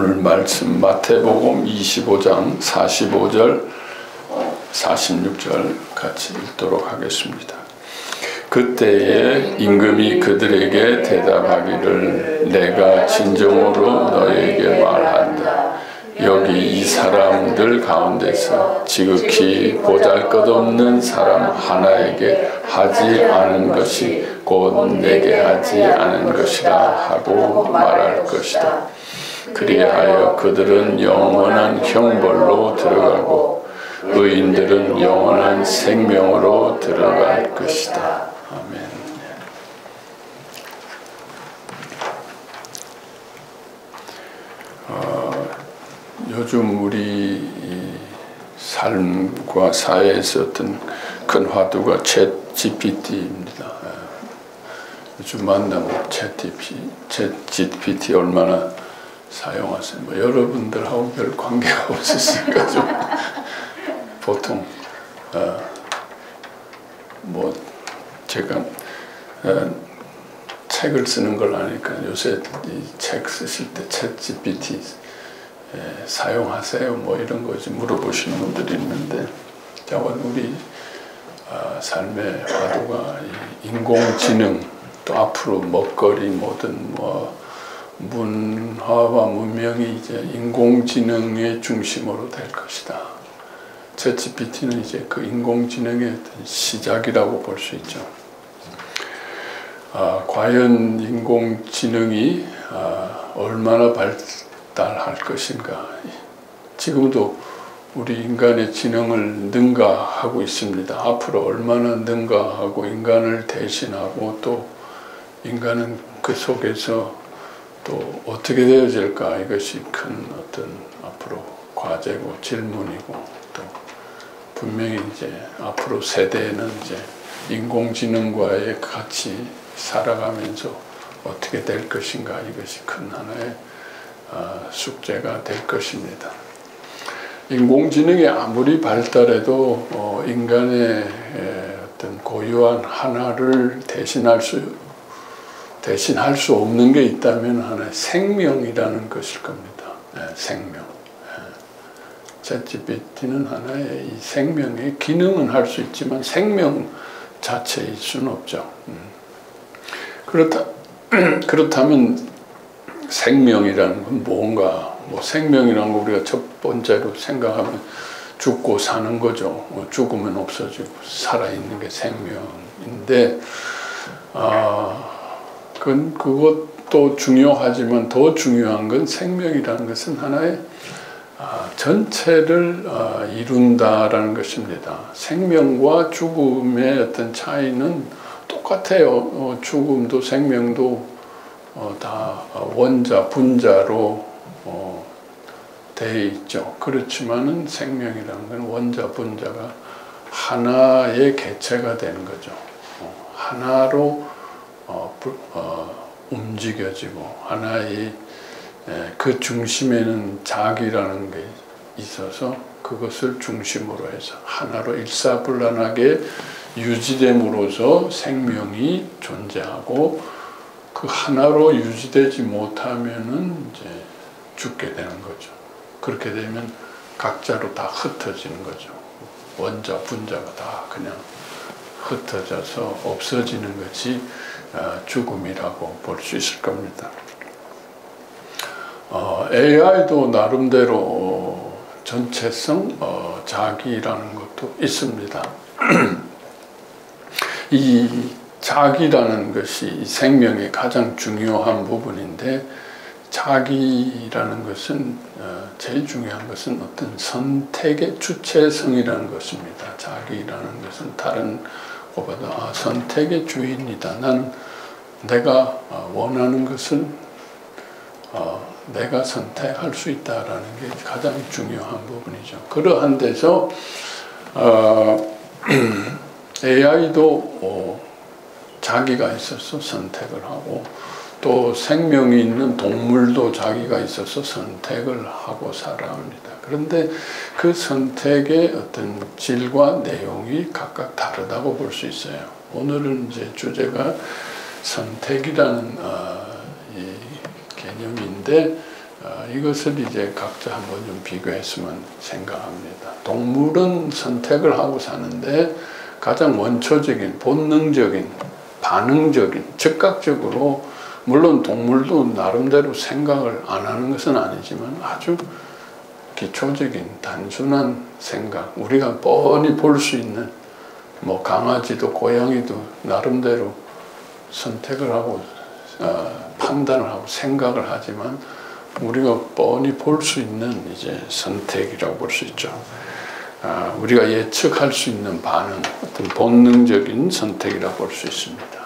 오늘 말씀 마태복음 25장 45절 46절 같이 읽도록 하겠습니다. 그때에 임금이 그들에게 대답하기를 내가 진정으로 너희에게 말한다. 여기 이 사람들 가운데서 지극히 보잘것없는 사람 하나에게 하지 않은 것이 곧 내게 하지 않은 것이라 하고 말할 것이다. 그리하여 그들은 영원한 형벌로 들어가고 의인들은 영원한 생명으로 들어갈 것이다. 아멘. 요즘 우리 삶과 사회에서 어떤 큰 화두가 챗 GPT입니다. 요즘 만나면 챗 GPT 얼마나 사용하세요? 뭐 여러분들하고 별 관계가 없으니까 좀 보통 뭐 제가 책을 쓰는 걸 아니까 요새 이 책 쓰실 때 챗 GPT 사용하세요? 뭐 이런 거 좀 물어보시는 분들이 있는데, 우리 삶의 화두가 인공지능, 또 앞으로 먹거리 뭐든 뭐 문화와 문명이 이제 인공지능의 중심으로 될 것이다. 챗GPT는 이제 그 인공지능의 어떤 시작이라고 볼 수 있죠. 과연 인공지능이 얼마나 발달할 것인가. 지금도 우리 인간의 지능을 능가하고 있습니다. 앞으로 얼마나 능가하고 인간을 대신하고 또 인간은 그 속에서 또 어떻게 되어질까, 이것이 큰 어떤 앞으로 과제고 질문이고, 또 분명히 이제 앞으로 세대에는 이제 인공지능과의 같이 살아가면서 어떻게 될 것인가, 이것이 큰 하나의 숙제가 될 것입니다. 인공지능이 아무리 발달해도 인간의 어떤 고유한 하나를 대신할 수 없는 게 있다면 하나의 생명이라는 것일 겁니다. 생명. 챗GPT는 하나의 이 생명의 기능은 할 수 있지만 생명 자체일 수는 없죠. 그렇다면 생명이라는 건 뭔가? 생명이라는 거 우리가 첫 번째로 생각하면 죽고 사는 거죠. 죽으면 없어지고 살아있는 게 생명인데, 그것도 중요하지만 더 중요한 건 생명이라는 것은 하나의 전체를 이룬다라는 것입니다. 생명과 죽음의 어떤 차이는 똑같아요. 죽음도 생명도 다 원자, 분자로 되어 있죠. 그렇지만은 생명이라는 건 원자, 분자가 하나의 개체가 되는 거죠. 하나로 움직여지고, 하나의 그 중심에는 자기라는 게 있어서 그것을 중심으로 해서 하나로 일사불란하게 유지됨으로써 생명이 존재하고, 그 하나로 유지되지 못하면은 이제 죽게 되는 거죠. 그렇게 되면 각자로 다 흩어지는 거죠. 원자, 분자가 다 그냥 흩어져서 없어지는 것이 죽음이라고 볼 수 있을 겁니다. AI도 나름대로 전체성, 자기라는 것도 있습니다. 이 자기라는 것이 생명의 가장 중요한 부분인데, 자기라는 것은 제일 중요한 것은 어떤 선택의 주체성이라는 것입니다. 자기라는 것은 다른 것보다 선택의 주인이다. 나는 내가 원하는 것을 내가 선택할 수 있다라는 게 가장 중요한 부분이죠. 그러한 데서 AI도 자기가 있어서 선택을 하고, 또 생명이 있는 동물도 자기가 있어서 선택을 하고 살아갑니다. 그런데 그 선택의 어떤 질과 내용이 각각 다르다고 볼 수 있어요. 오늘은 이제 주제가 선택이라는 이 개념인데, 이것을 이제 각자 한번 좀 비교했으면 생각합니다. 동물은 선택을 하고 사는데 가장 원초적인, 본능적인, 반응적인, 즉각적으로, 물론 동물도 나름대로 생각을 안 하는 것은 아니지만 아주 기초적인 단순한 생각, 우리가 뻔히 볼 수 있는, 뭐 강아지도 고양이도 나름대로 선택을 하고 판단을 하고 생각을 하지만 우리가 뻔히 볼 수 있는 이제 선택이라고 볼 수 있죠. 우리가 예측할 수 있는 반응, 어떤 본능적인 선택이라고 볼 수 있습니다.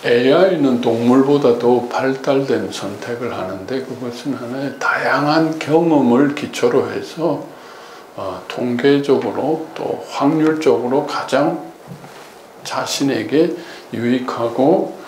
AI는 동물보다 더 발달된 선택을 하는데 그것은 하나의 다양한 경험을 기초로 해서 통계적으로 또 확률적으로 가장 자신에게 유익하고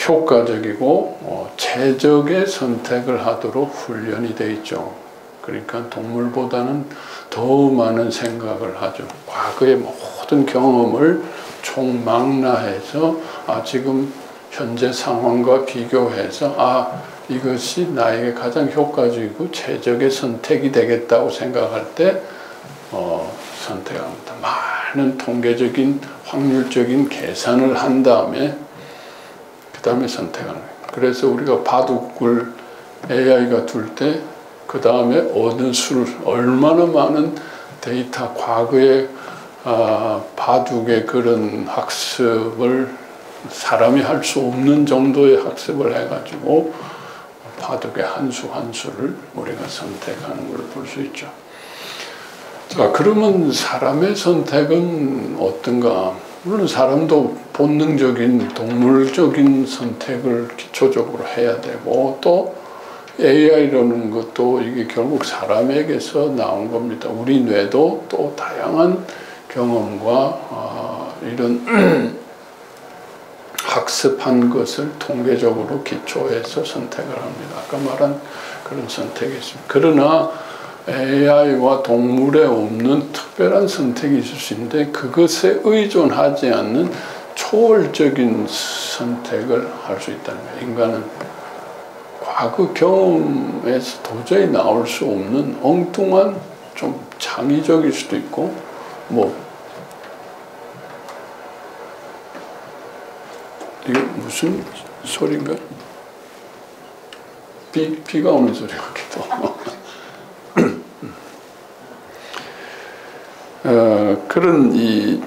효과적이고 최적의 선택을 하도록 훈련이 되어 있죠. 그러니까 동물보다는 더 많은 생각을 하죠. 과거의 모든 경험을 총망라해서 지금 현재 상황과 비교해서 이것이 나에게 가장 효과적이고 최적의 선택이 되겠다고 생각할 때 선택합니다. 많은 통계적인 확률적인 계산을 한 다음에 그 다음에 선택하는 거예요. 그래서 우리가 바둑을 AI가 둘 때 그 다음에 어느 수를 얼마나 많은 데이터, 과거의 바둑의 그런 학습을 사람이 할 수 없는 정도의 학습을 해가지고 바둑의 한 수 한 수를 우리가 선택하는 걸 볼 수 있죠. 자, 그러면 사람의 선택은 어떤가? 물론 사람도 본능적인 동물적인 선택을 기초적으로 해야 되고 또 AI라는 것도 이게 결국 사람에게서 나온 겁니다. 우리 뇌도 또 다양한 경험과 이런 학습한 것을 통계적으로 기초해서 선택을 합니다. 아까 말한 그런 선택이 있습니다. 그러나 AI와 동물에 없는 특별한 선택이 있을 수 있는데 그것에 의존하지 않는 초월적인 선택을 할 수 있다는 거예요. 인간은 과거 경험에서 도저히 나올 수 없는 엉뚱한 좀 창의적일 수도 있고 이게 무슨 소리인가? 비가 오는 소리 같기도 하고 그런 이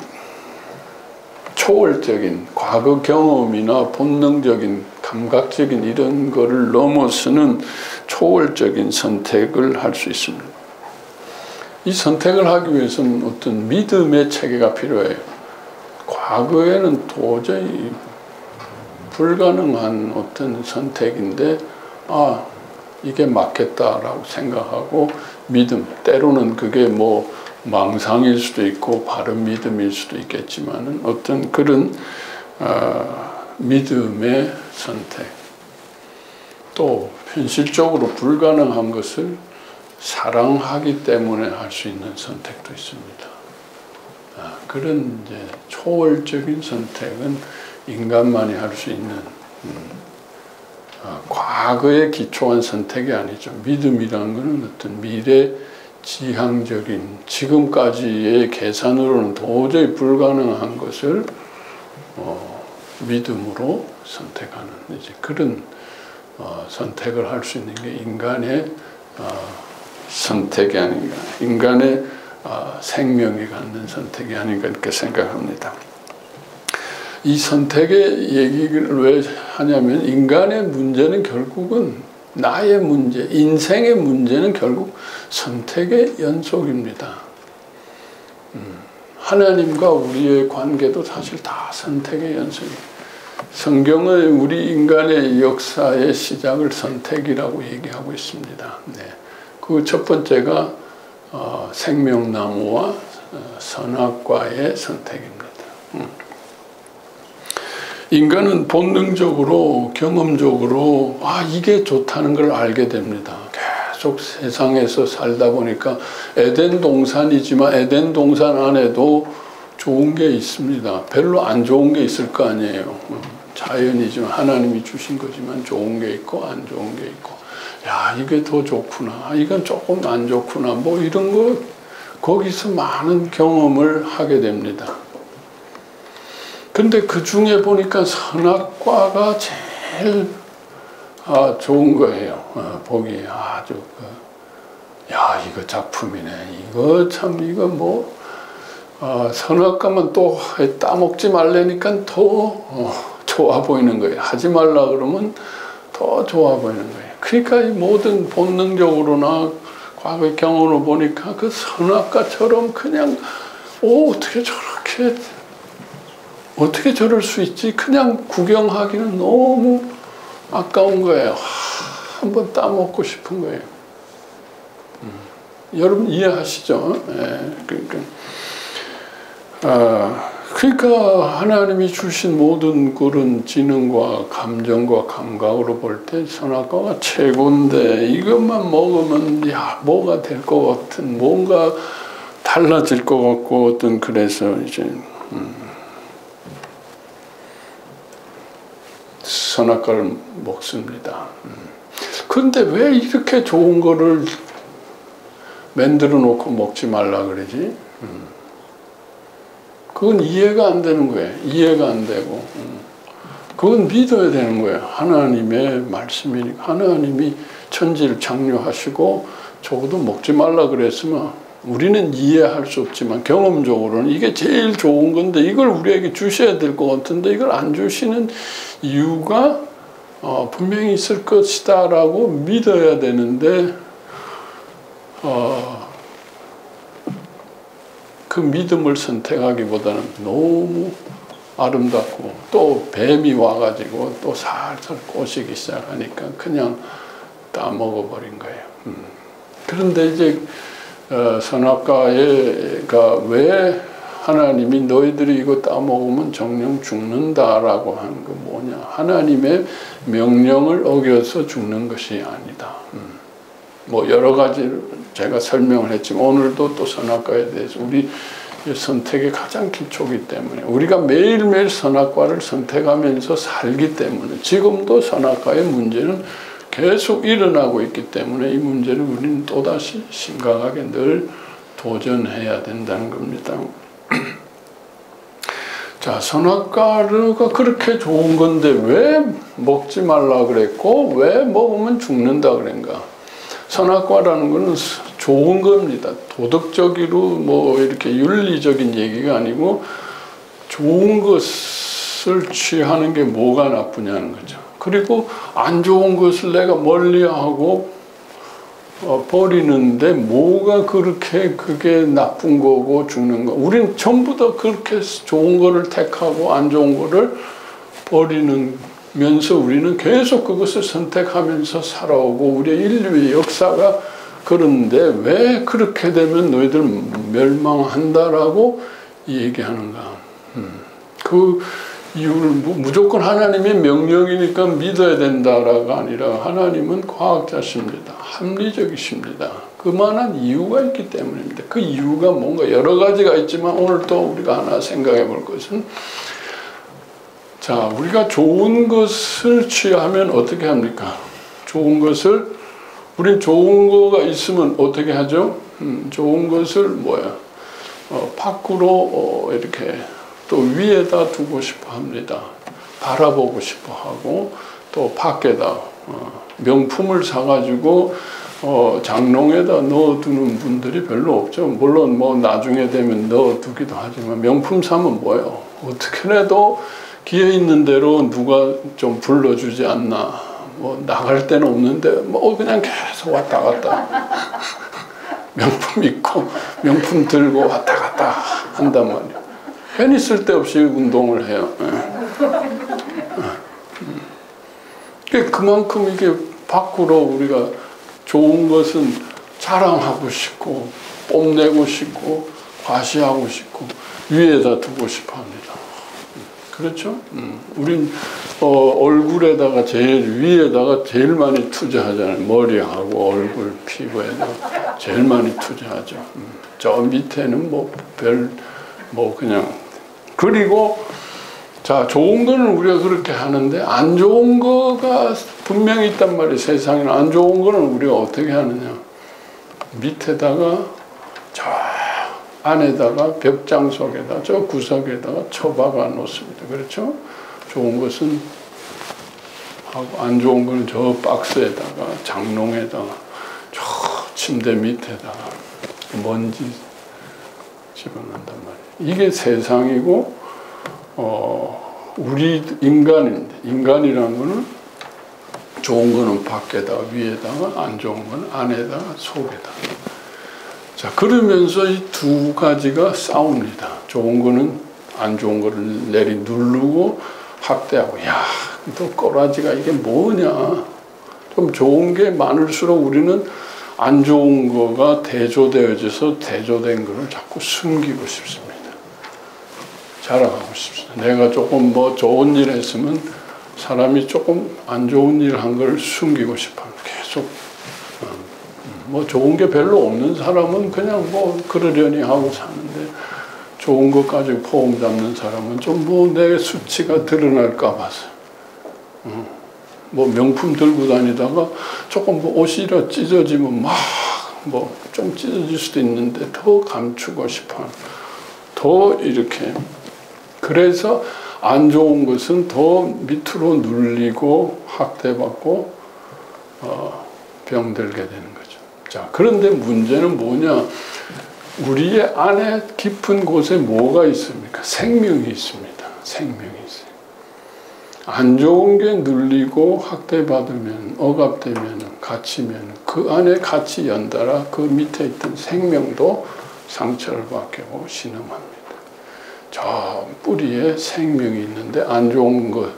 초월적인 과거 경험이나 본능적인 감각적인 이런 거를 넘어서는 초월적인 선택을 할 수 있습니다. 이 선택을 하기 위해서는 어떤 믿음의 체계가 필요해요. 과거에는 도저히 불가능한 어떤 선택인데 이게 맞겠다라고 생각하고 믿음, 때로는 그게 망상일 수도 있고 바른 믿음일 수도 있겠지만은 어떤 그런 믿음의 선택, 또 현실적으로 불가능한 것을 사랑하기 때문에 할 수 있는 선택도 있습니다. 그런 이제 초월적인 선택은 인간만이 할 수 있는 과거에 기초한 선택이 아니죠. 믿음이라는 것은 어떤 미래 지향적인 지금까지의 계산으로는 도저히 불가능한 것을 믿음으로 선택하는 이제 그런 선택을 할 수 있는 게 인간의 선택이 아닌가, 인간의 생명이 갖는 선택이 아닌가 이렇게 생각합니다. 이 선택의 얘기를 왜 하냐면 인간의 문제는 결국은 나의 문제, 인생의 문제는 결국 선택의 연속입니다. 하나님과 우리의 관계도 사실 다 선택의 연속이에요. 성경은 우리 인간의 역사의 시작을 선택이라고 얘기하고 있습니다. 그 첫 번째가 생명나무와 선악과의 선택입니다. 인간은 본능적으로 경험적으로 이게 좋다는 걸 알게 됩니다. 계속 세상에서 살다 보니까 에덴 동산이지만 에덴 동산 안에도 좋은 게 있습니다. 별로 안 좋은 게 있을 거 아니에요. 자연이지만 하나님이 주신 거지만 좋은 게 있고 안 좋은 게 있고 야, 이게 더 좋구나, 이건 조금 안 좋구나, 뭐 이런 거 거기서 많은 경험을 하게 됩니다. 근데 그 중에 보니까 선악과가 제일 좋은 거예요. 보기 아주 야, 이거 작품이네. 이거 참, 이거 뭐 선악과만 또 따먹지 말라니까 더 좋아 보이는 거예요. 하지 말라 그러면 더 좋아 보이는 거예요. 그러니까 이 모든 본능적으로나 과거의 경험으로 보니까 그 선악과처럼 그냥 어떻게 저럴 수 있지? 그냥 구경하기는 너무 아까운 거예요. 한번 따먹고 싶은 거예요. 여러분 이해하시죠? 그러니까 하나님이 주신 모든 그런 지능과 감정과 감각으로 볼 때 선악과가 최고인데, 이것만 먹으면 야, 뭐가 될 것 같은, 뭔가 달라질 것 같고, 어떤, 그래서 이제 선악과를 먹습니다. 그런데 왜 이렇게 좋은 거를 만들어 놓고 먹지 말라 그러지? 그건 이해가 안 되는 거예요. 이해가 안 되고. 그건 믿어야 되는 거예요. 하나님의 말씀이니까. 하나님이 천지를 창조하시고 적어도 먹지 말라 그랬으면 우리는 이해할 수 없지만 경험적으로는 이게 제일 좋은 건데 이걸 우리에게 주셔야 될 것 같은데 이걸 안 주시는 이유가 분명히 있을 것이다 라고 믿어야 되는데 그 믿음을 선택하기보다는 너무 아름답고 또 뱀이 와가지고 또 살살 꼬시기 시작하니까 그냥 따먹어버린 거예요. 그런데 이제 선악과가 왜 하나님이 너희들이 이거 따먹으면 정령 죽는다라고 하는 거 뭐냐? 하나님의 명령을 어겨서 죽는 것이 아니다. 뭐 여러 가지 제가 설명을 했지만 오늘도 또 선악과에 대해서 우리 선택의 가장 기초이기 때문에 우리가 매일매일 선악과를 선택하면서 살기 때문에 지금도 선악과의 문제는 계속 일어나고 있기 때문에 이 문제를 우리는 또다시 심각하게 늘 도전해야 된다는 겁니다. 자, 선악과가 그렇게 좋은 건데 왜 먹지 말라 그랬고 왜 먹으면 죽는다 그런가? 선악과라는 것은 좋은 겁니다. 도덕적으로 뭐 이렇게 윤리적인 얘기가 아니고 좋은 것을 취하는 게 뭐가 나쁘냐는 거죠. 그리고 안 좋은 것을 내가 멀리하고 버리는데 뭐가 그렇게 그게 나쁜 거고 죽는 거. 우리는 전부 다 그렇게 좋은 거를 택하고 안 좋은 거를 버리면서 우리는 계속 그것을 선택하면서 살아오고 우리의 인류의 역사가 그런데 왜 그렇게 되면 너희들 멸망한다라고 얘기하는가. 그 이유를 무조건 하나님의 명령이니까 믿어야 된다라가 아니라 하나님은 과학자십니다. 합리적이십니다. 그만한 이유가 있기 때문입니다. 그 이유가 뭔가 여러 가지가 있지만 오늘 또 우리가 하나 생각해 볼 것은 자, 우리가 좋은 것을 취하면 어떻게 합니까? 좋은 것을 우린 좋은 거가 있으면 어떻게 하죠? 좋은 것을 밖으로 이렇게 또 위에다 두고 싶어 합니다. 바라보고 싶어 하고 또 밖에다 명품을 사가지고 장롱에다 넣어두는 분들이 별로 없죠. 물론 뭐 나중에 되면 넣어두기도 하지만 명품 사면 뭐예요? 어떻게 해도 기회 있는 대로 누가 좀 불러주지 않나. 뭐 나갈 데는 없는데 뭐 그냥 계속 왔다 갔다 명품 입고 명품 들고 왔다 갔다 한단 말이에요. 괜히 쓸데없이 운동을 해요. 그만큼 이게 밖으로 우리가 좋은 것은 자랑하고 싶고 뽐내고 싶고 과시하고 싶고 위에다 두고 싶어 합니다. 그렇죠? 우린 얼굴에다가 제일 위에다가 제일 많이 투자하잖아요. 머리하고 얼굴, 피부에다가 제일 많이 투자하죠. 저 밑에는 그냥 그리고 자, 좋은 거는 우리가 그렇게 하는데 안 좋은 거가 분명히 있단 말이에요. 세상에는 안 좋은 거는 우리가 어떻게 하느냐. 밑에다가 저 안에다가 벽장 속에다 저 구석에다가 처박아 놓습니다. 그렇죠? 좋은 것은 하고 안 좋은 거는 저 박스에다가 장롱에다가 저 침대 밑에다가 먼지 집어넣는단 말이에요. 이게 세상이고 우리 인간인데 인간이라는 거는 좋은 거는 밖에다가 위에다가 안 좋은 거는 안에다가 속에다가. 자, 그러면서 이 두 가지가 싸웁니다. 좋은 거는 안 좋은 거를 내리 누르고 확대하고, 야, 너 꼬라지가 이게 뭐냐. 좀 좋은 게 많을수록 우리는 안 좋은 거가 대조되어져서 대조된 거를 자꾸 숨기고 싶습니다. 자랑하고 싶습니다. 내가 조금 뭐 좋은 일 했으면 사람이 조금 안 좋은 일 한 걸 숨기고 싶어. 계속 뭐 좋은 게 별로 없는 사람은 그냥 뭐 그러려니 하고 사는데 좋은 것 가지고 포옹 잡는 사람은 좀 뭐 내 수치가 드러날까 봐서 뭐 명품 들고 다니다가 조금 뭐 옷이 찢어지면 막 뭐 좀 찢어질 수도 있는데 더 감추고 싶어. 더 이렇게. 그래서 안 좋은 것은 더 밑으로 눌리고 확대받고 병들게 되는 거죠. 자, 그런데 문제는 뭐냐? 우리의 안에 깊은 곳에 뭐가 있습니까? 생명이 있습니다. 생명이 있어요. 안 좋은 게 눌리고 확대받으면, 억압되면, 갇히면 그 안에 같이 연달아 그 밑에 있던 생명도 상처를 받고 신음합니다. 저 뿌리에 생명이 있는데 안 좋은 거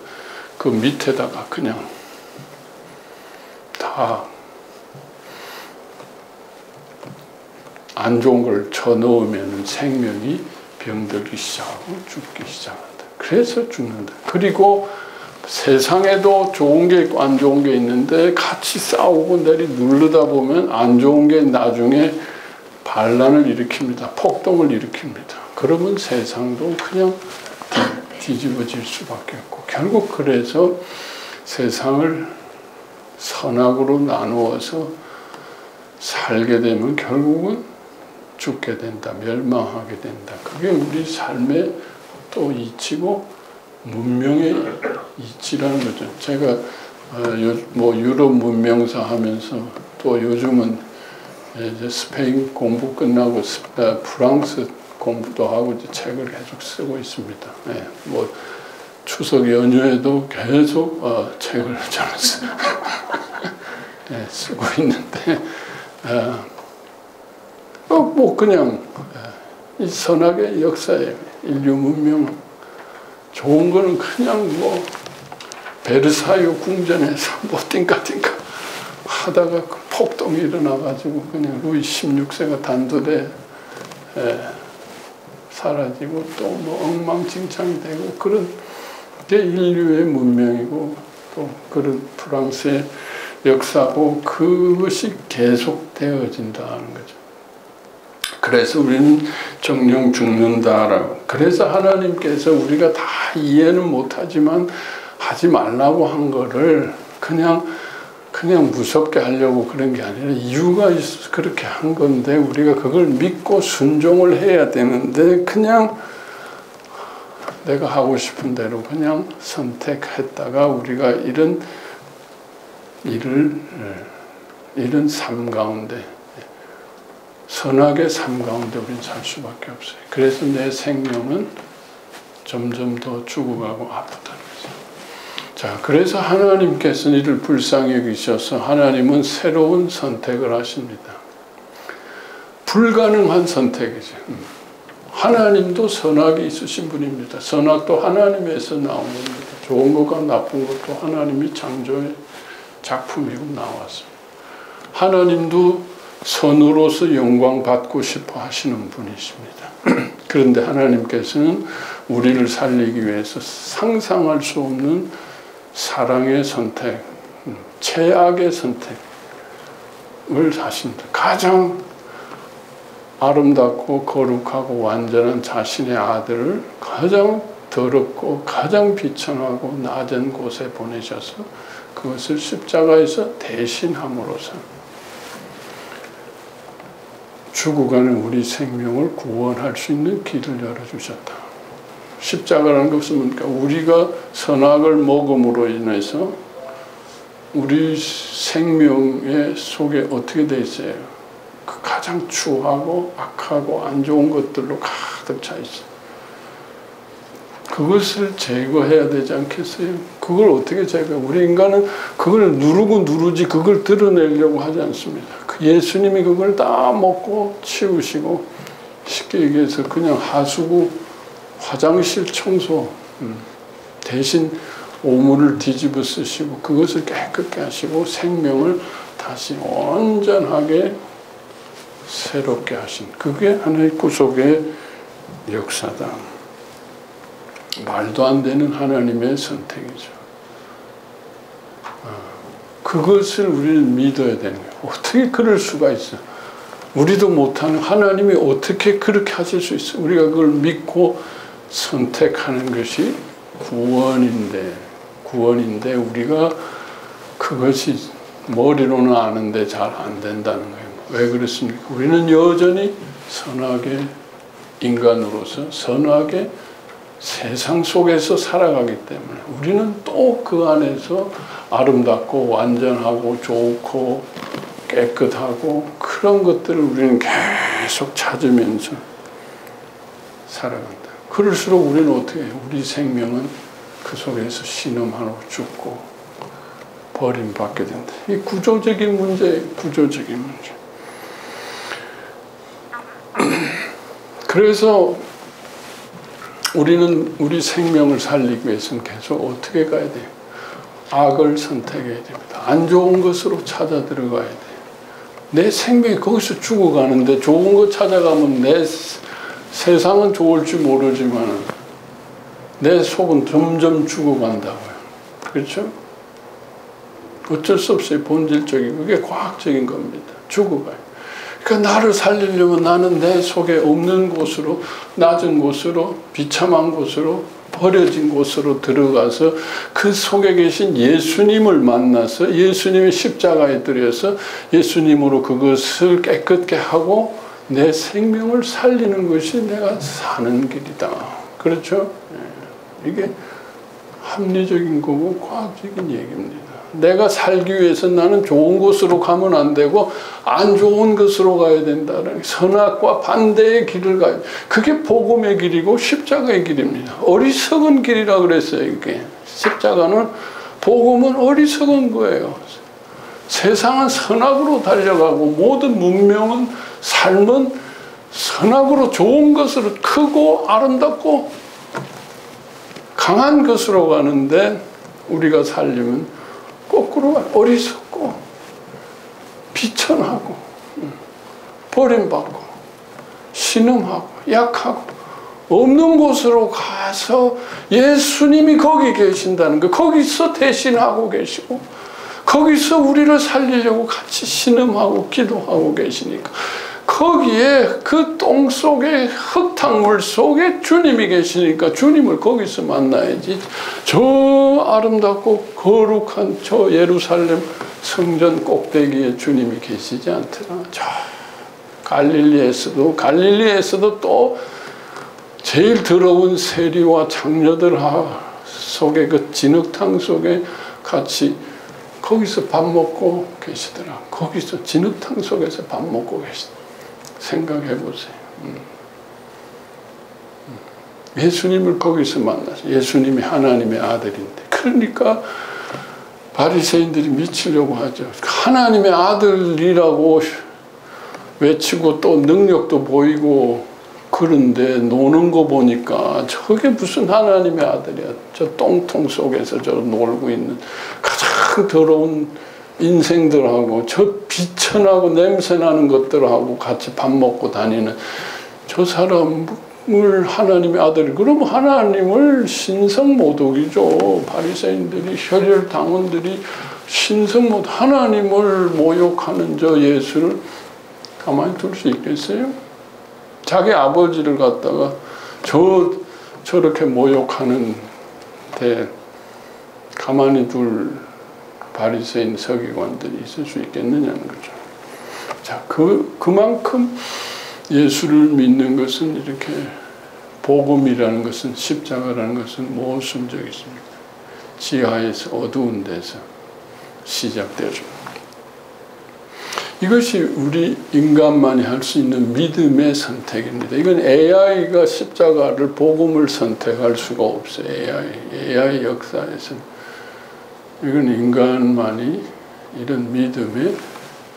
그 밑에다가 그냥 다 안 좋은 걸 쳐넣으면 생명이 병들기 시작하고 죽기 시작한다. 그래서 죽는다. 그리고 세상에도 좋은 게 있고 안 좋은 게 있는데 같이 싸우고 내리 누르다 보면 안 좋은 게 나중에 반란을 일으킵니다. 폭동을 일으킵니다. 그러면 세상도 그냥 뒤집어질 수밖에 없고 결국 그래서 세상을 선악으로 나누어서 살게 되면 결국은 죽게 된다, 멸망하게 된다. 그게 우리 삶의 또 이치고 문명의 이치라는 거죠. 제가 뭐 유럽 문명사 하면서 또 요즘은 이제 스페인 공부 끝나고 프랑스 공부도 하고 이제 책을 계속 쓰고 있습니다. 네, 뭐 추석 연휴에도 계속 책을 저는 네, 쓰고 있는데 뭐 그냥 이 선악의 역사에 인류 문명 좋은 거는 그냥 뭐 베르사유 궁전에서 뭐 띵까띵까 하다가 그 폭동이 일어나가지고 그냥 루이 16세가 단두대 사라지고 또 뭐 엉망진창이 되고 그런 게 인류의 문명이고 또 그런 프랑스의 역사고 그것이 계속되어진다는 거죠. 그래서 우리는 정령 죽는다라고. 그래서 하나님께서 우리가 다 이해는 못하지만 하지 말라고 한 거를 그냥 무섭게 하려고 그런 게 아니라 이유가 있어서 그렇게 한 건데 우리가 그걸 믿고 순종을 해야 되는데 그냥 내가 하고 싶은 대로 그냥 선택했다가 우리가 이런 삶 가운데 선악의 삶 가운데 우리는 살 수밖에 없어요. 그래서 내 생명은 점점 더 죽어가고 아프다는 거죠. 자, 그래서 하나님께서는 이를 불쌍히 여기셔서 하나님은 새로운 선택을 하십니다. 불가능한 선택이죠. 하나님도 선악이 있으신 분입니다. 선악도 하나님에서 나온 겁니다. 좋은 것과 나쁜 것도 하나님이 창조의 작품이고 나왔습니다. 하나님도 선으로서 영광 받고 싶어 하시는 분이십니다. 그런데 하나님께서는 우리를 살리기 위해서 상상할 수 없는 사랑의 선택, 최악의 선택을 하십니다. 가장 아름답고 거룩하고 완전한 자신의 아들을 가장 더럽고 가장 비천하고 낮은 곳에 보내셔서 그것을 십자가에서 대신함으로써 죽어가는 우리 생명을 구원할 수 있는 길을 열어주셨다. 십자가라는 것은 뭡니까? 우리가 선악을 먹음으로 인해서 우리 생명의 속에 어떻게 돼 있어요? 그 가장 추하고 악하고 안 좋은 것들로 가득 차 있어요. 그것을 제거해야 되지 않겠어요? 그걸 어떻게 제거해요? 우리 인간은 그걸 누르고 누르지 그걸 드러내려고 하지 않습니다. 예수님이 그걸 다 먹고 치우시고, 쉽게 얘기해서 그냥 하수구 화장실 청소 대신 오물을 뒤집어 쓰시고 그것을 깨끗게 하시고 생명을 다시 온전하게 새롭게 하신, 그게 하나의 구속의 역사다. 말도 안 되는 하나님의 선택이죠. 그것을 우리는 믿어야 되는 거예요. 어떻게 그럴 수가 있어? 우리도 못하는 하나님이 어떻게 그렇게 하실 수 있어? 우리가 그걸 믿고 선택하는 것이 구원인데 우리가 그것이 머리로는 아는데 잘 안 된다는 거예요. 왜 그렇습니까? 우리는 여전히 선하게 인간으로서 선하게 세상 속에서 살아가기 때문에 우리는 또 그 안에서 아름답고 완전하고 좋고 깨끗하고 그런 것들을 우리는 계속 찾으면서 살아간다. 그럴수록 우리는 어떻게 해요? 우리 생명은 그 속에서 신음하고 죽고 버림받게 된다. 이 구조적인 문제예요. 구조적인 문제. 그래서 우리는 우리 생명을 살리기 위해서는 계속 어떻게 가야 돼요? 악을 선택해야 됩니다. 안 좋은 것으로 찾아 들어가야 돼요. 내 생명이 거기서 죽어가는데 좋은 거 찾아가면 내 세상은 좋을지 모르지만 내 속은 점점 죽어간다고요. 그렇죠? 어쩔 수 없어요. 본질적인, 그게 과학적인 겁니다. 죽어가요. 그러니까 나를 살리려면 나는 내 속에 없는 곳으로, 낮은 곳으로, 비참한 곳으로, 버려진 곳으로 들어가서 그 속에 계신 예수님을 만나서 예수님의 십자가에 들여서 예수님으로 그것을 깨끗게 하고 내 생명을 살리는 것이 내가 사는 길이다. 그렇죠? 이게 합리적인 거고 과학적인 얘기입니다. 내가 살기 위해서 나는 좋은 곳으로 가면 안 되고 안 좋은 곳으로 가야 된다는, 선악과 반대의 길을 가야 돼. 그게 복음의 길이고 십자가의 길입니다. 어리석은 길이라 그랬어요. 이게 십자가는, 복음은 어리석은 거예요. 세상은 선악으로 달려가고 모든 문명은, 삶은 선악으로, 좋은 것으로, 크고 아름답고 강한 것으로 가는데 우리가 살려면 거꾸로 어리석고 비천하고 버림받고 신음하고 약하고 없는 곳으로 가서 예수님이 거기 계신다는 거, 거기서 대신하고 계시고 거기서 우리를 살리려고 같이 신음하고 기도하고 계시니까 거기에 그 똥 속에 흙탕물 속에 주님이 계시니까 주님을 거기서 만나야지. 저 아름답고 거룩한 저 예루살렘 성전 꼭대기에 주님이 계시지 않더라. 저 갈릴리에서도 또 제일 더러운 세리와 장녀들 속에 그 진흙탕 속에 같이 거기서 밥 먹고 계시더라. 거기서 진흙탕 속에서 밥 먹고 계시더라. 생각해 보세요. 예수님을 거기서 만나서, 예수님이 하나님의 아들인데, 그러니까 바리새인들이 미치려고 하죠. 하나님의 아들이라고 외치고 또 능력도 보이고 그런데 노는 거 보니까 저게 무슨 하나님의 아들이야. 저 똥통 속에서 저 놀고 있는 가장 더러운 인생들하고 저 비천하고 냄새나는 것들하고 같이 밥 먹고 다니는 저 사람을 하나님의 아들, 그럼 하나님을 신성모독이죠. 바리새인들이, 혈혈당원들이 신성모독, 하나님을 모욕하는 저 예수를 가만히 둘 수 있겠어요? 자기 아버지를 갖다가 저 저렇게 모욕하는데 가만히 둘 바리새인 서기관들이 있을 수 있겠느냐는 거죠. 자, 그만큼 예수를 믿는 것은 이렇게 복음이라는 것은 십자가라는 것은 모순적이십니다. 지하에서 어두운 데서 시작되죠. 이것이 우리 인간만이 할 수 있는 믿음의 선택입니다. 이건 AI가 십자가를 복음을 선택할 수가 없어요. AI 역사에서는. 이건 인간만이 이런 믿음의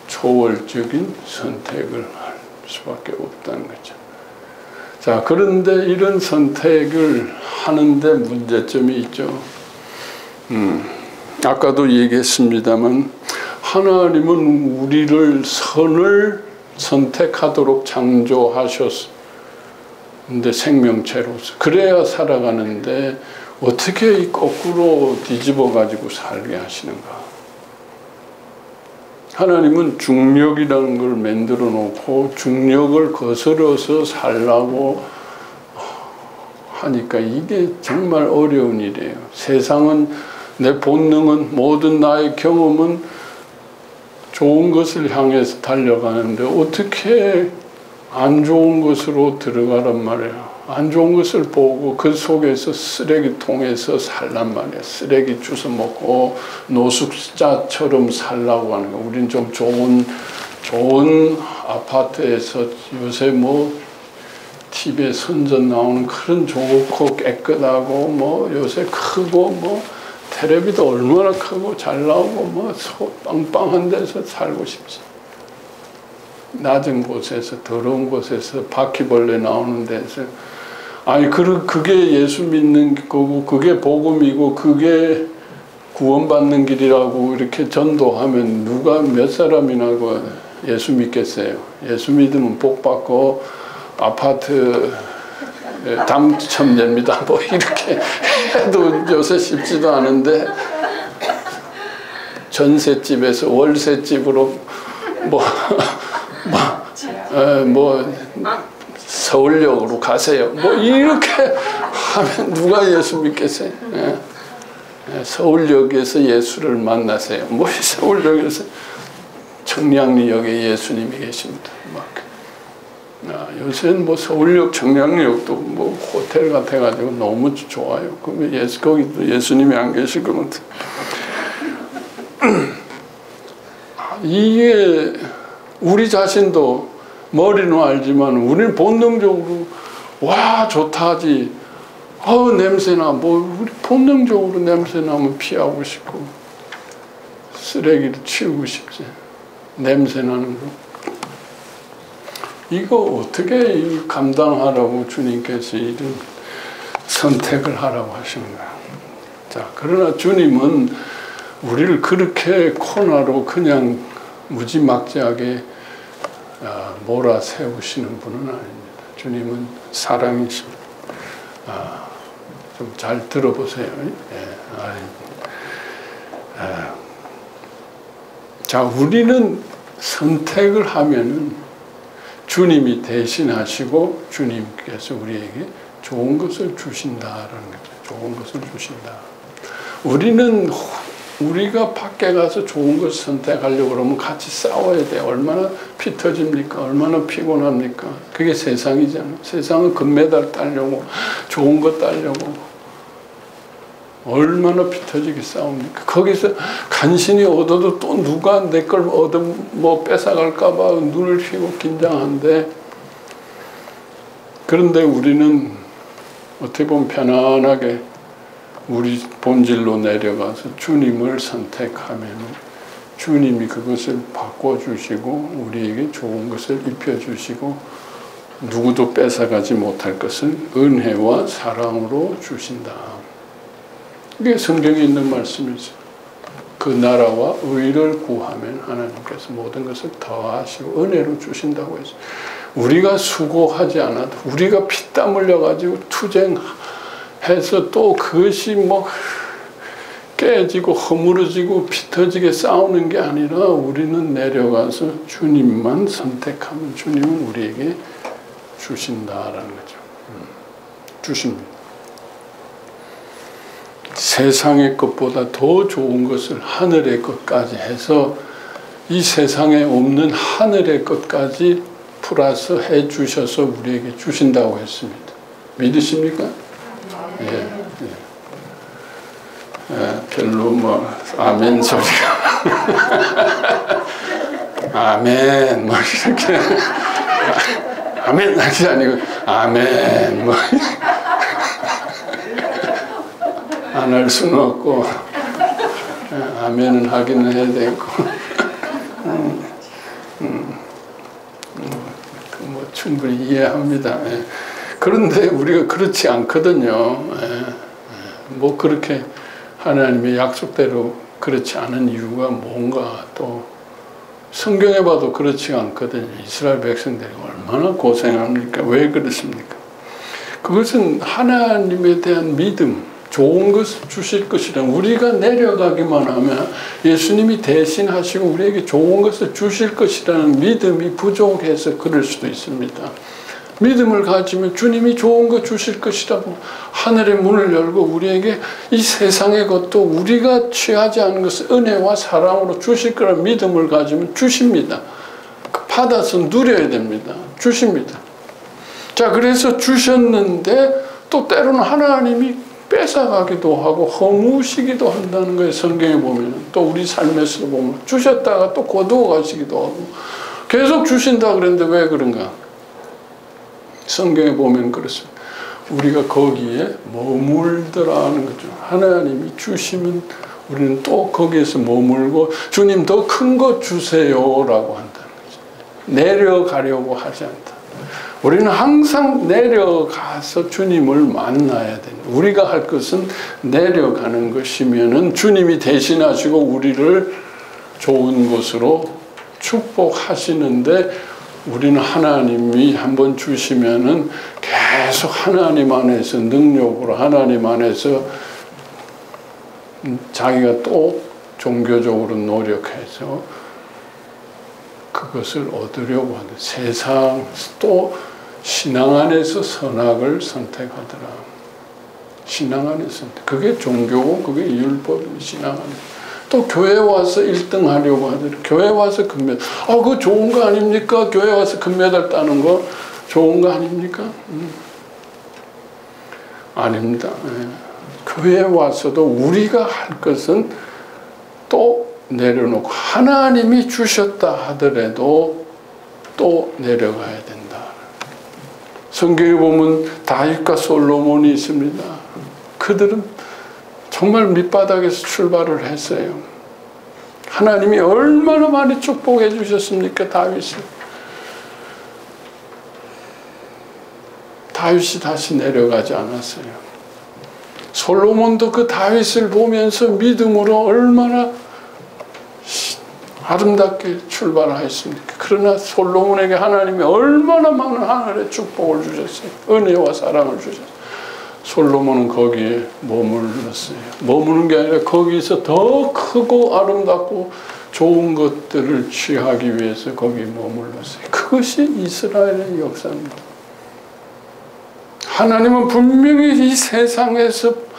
초월적인 선택을 할 수밖에 없다는 거죠. 자, 그런데 이런 선택을 하는데 문제점이 있죠. 아까도 얘기했습니다만 하나님은 우리를 선을 선택하도록 창조하셨어. 근데 생명체로서 그래야 살아가는데 어떻게 거꾸로 뒤집어 가지고 살게 하시는가? 하나님은 중력이라는 걸 만들어 놓고 중력을 거스러서 살라고 하니까 이게 정말 어려운 일이에요. 세상은, 내 본능은, 모든 나의 경험은 좋은 것을 향해서 달려가는데 어떻게 안 좋은 것으로 들어가란 말이야. 안 좋은 것을 보고 그 속에서 쓰레기통에서 살란 말이야. 쓰레기 주워 먹고 노숙자처럼 살라고 하는 거야. 우린 좀 좋은 아파트에서 요새 뭐 TV에 선전 나오는 그런 좋고 깨끗하고 뭐 요새 크고 뭐 텔레비도 얼마나 크고 잘 나오고 뭐 빵빵한 데서 살고 싶지. 낮은 곳에서, 더러운 곳에서, 바퀴벌레 나오는 데서. 아니, 그게 예수 믿는 거고, 그게 복음이고, 그게 구원받는 길이라고 이렇게 전도하면 누가 몇 사람이나 예수 믿겠어요? 예수 믿으면 복 받고, 아파트 당첨됩니다. 뭐 이렇게 해도 요새 쉽지도 않은데, 전셋집에서 월셋집으로 서울역으로 가세요. 뭐 이렇게 하면 누가 예수 믿겠어요? 서울역에서 예수를 만나세요. 뭐 서울역에서 청량리역에 예수님이 계십니다. 요새는 뭐 서울역, 청량리역도 뭐 호텔 같아가지고 너무 좋아요. 그러면 거기도 예수님이 안 계실 것 같아요. 이게 우리 자신도 머리는 알지만 우리는 본능적으로 와 좋다 하지. 냄새나. 뭐 우리 본능적으로 냄새나면 피하고 싶고 쓰레기를 치우고 싶지. 냄새나는 거. 이거 어떻게 감당하라고 주님께서 이런 선택을 하라고 하시는가. 자, 그러나 주님은 우리를 그렇게 코너로 그냥 무지막지하게 몰아세우시는 분은 아닙니다. 주님은 사랑이십니다. 좀 잘 들어보세요. 자, 우리는 선택을 하면은 주님이 대신하시고 주님께서 우리에게 좋은 것을 주신다라는 거죠. 좋은 것을 주신다. 우리가 밖에 가서 좋은 것을 선택하려고 그러면 같이 싸워야 돼. 얼마나 피 터집니까? 얼마나 피곤합니까? 그게 세상이잖아. 세상은 금메달 따려고, 좋은 것 따려고 얼마나 피 터지게 싸웁니까? 거기서 간신히 얻어도 또 누가 내 걸 뭐 뺏어갈까봐 눈을 휘고 긴장한데, 그런데 우리는 어떻게 보면 편안하게 우리 본질로 내려가서 주님을 선택하면 주님이 그것을 바꿔주시고 우리에게 좋은 것을 입혀주시고 누구도 뺏어가지 못할 것을 은혜와 사랑으로 주신다. 이게 성경에 있는 말씀이죠. 그 나라와 의를 구하면 하나님께서 모든 것을 더하시고 은혜로 주신다고 했어요. 우리가 수고하지 않아도, 우리가 피땀 흘려가지고 투쟁해서 또 그것이 뭐 깨지고 허물어지고 피 터지게 싸우는 게 아니라 우리는 내려가서 주님만 선택하면 주님은 우리에게 주신다라는 거죠. 주십니다. 세상의 것보다 더 좋은 것을 하늘의 것까지 해서 이 세상에 없는 하늘의 것까지 플러스 해 주셔서 우리에게 주신다고 했습니다. 믿으십니까? 예. 별로 뭐 아멘 소리가 아멘 뭐 이렇게 아멘 하지 아니고 아멘 뭐 안 할 수는 없고 아멘은 하기는 해야 되고 뭐 충분히 이해합니다. 그런데 우리가 그렇지 않거든요. 뭐 그렇게 하나님의 약속대로 그렇지 않은 이유가 뭔가 또 성경에 봐도 그렇지 않거든요. 이스라엘 백성들이 얼마나 고생합니까? 왜 그렇습니까? 그것은 하나님에 대한 믿음, 좋은 것을 주실 것이라 우리가 내려가기만 하면 예수님이 대신하시고 우리에게 좋은 것을 주실 것이라는 믿음이 부족해서 그럴 수도 있습니다. 믿음을 가지면 주님이 좋은 것 주실 것이라고 하늘의 문을 열고 우리에게 이 세상의 것도 우리가 취하지 않은 것을 은혜와 사랑으로 주실 거라는 믿음을 가지면 주십니다. 받아서 누려야 됩니다. 주십니다. 자, 그래서 주셨는데 또 때로는 하나님이 뺏어가기도 하고 허무시기도 한다는 거예요. 성경에 보면 또 우리 삶에서 보면 주셨다가 또 거두어 가시기도 하고 계속 주신다 그랬는데 왜 그런가? 성경에 보면 그렇습니다. 우리가 거기에 머물더라는 거죠. 하나님이 주시면 우리는 또 거기에서 머물고 주님 더 큰 것 주세요라고 한다는 거죠. 내려가려고 하지 않다. 우리는 항상 내려가서 주님을 만나야 됩니다. 우리가 할 것은 내려가는 것이면은 주님이 대신하시고 우리를 좋은 곳으로 축복하시는데 우리는 하나님이 한번 주시면은 계속 하나님 안에서 능력으로 하나님 안에서 자기가 또 종교적으로 노력해서 그것을 얻으려고 하는 세상 또 신앙 안에서 선악을 선택하더라. 신앙 안에서 선택. 그게 종교고 그게 율법이 신앙 안에서. 또 교회 와서 1등 하려고 하더라. 교회 와서 금메달. 그거 좋은 거 아닙니까? 교회 와서 금메달 따는 거 좋은 거 아닙니까? 아닙니다. 교회 와서도 우리가 할 것은 또 내려놓고 하나님이 주셨다 하더라도 또 내려가야 된다. 성경에 보면 다윗과 솔로몬이 있습니다. 그들은 정말 밑바닥에서 출발을 했어요. 하나님이 얼마나 많이 축복해 주셨습니까? 다윗이 다시 내려가지 않았어요. 솔로몬도 그 다윗을 보면서 믿음으로 얼마나 아름답게 출발하였습니까? 그러나 솔로몬에게 하나님이 얼마나 많은 하늘의 축복을 주셨어요. 은혜와 사랑을 주셨어요. 솔로몬은 거기에 머물렀어요. 머무는 게 아니라 거기서 더 크고 아름답고 좋은 것들을 취하기 위해서 거기에 머물렀어요. 그것이 이스라엘의 역사입니다. 하나님은 분명히 이 세상에서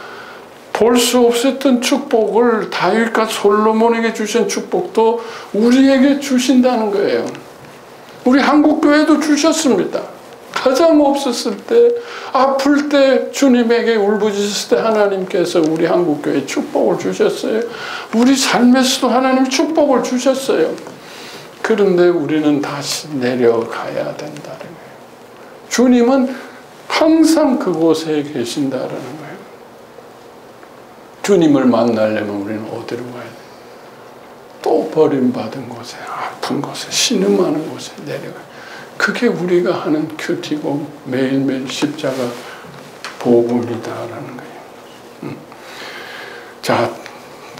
볼 수 없었던 축복을 다윗과 솔로몬에게 주신 축복도 우리에게 주신다는 거예요. 우리 한국교회도 주셨습니다. 가장 없었을 때, 아플 때, 주님에게 울부짖었을 때 하나님께서 우리 한국교회에 축복을 주셨어요. 우리 삶에서도 하나님 축복을 주셨어요. 그런데 우리는 다시 내려가야 된다는 거예요. 주님은 항상 그곳에 계신다는 거예요. 주님을 만나려면 우리는 어디로 가야 돼요? 또 버림받은 곳에, 아픈 곳에, 신음하는 곳에 내려가요. 그게 우리가 하는 큐티고 매일매일 십자가 복음이다라는 거예요. 자,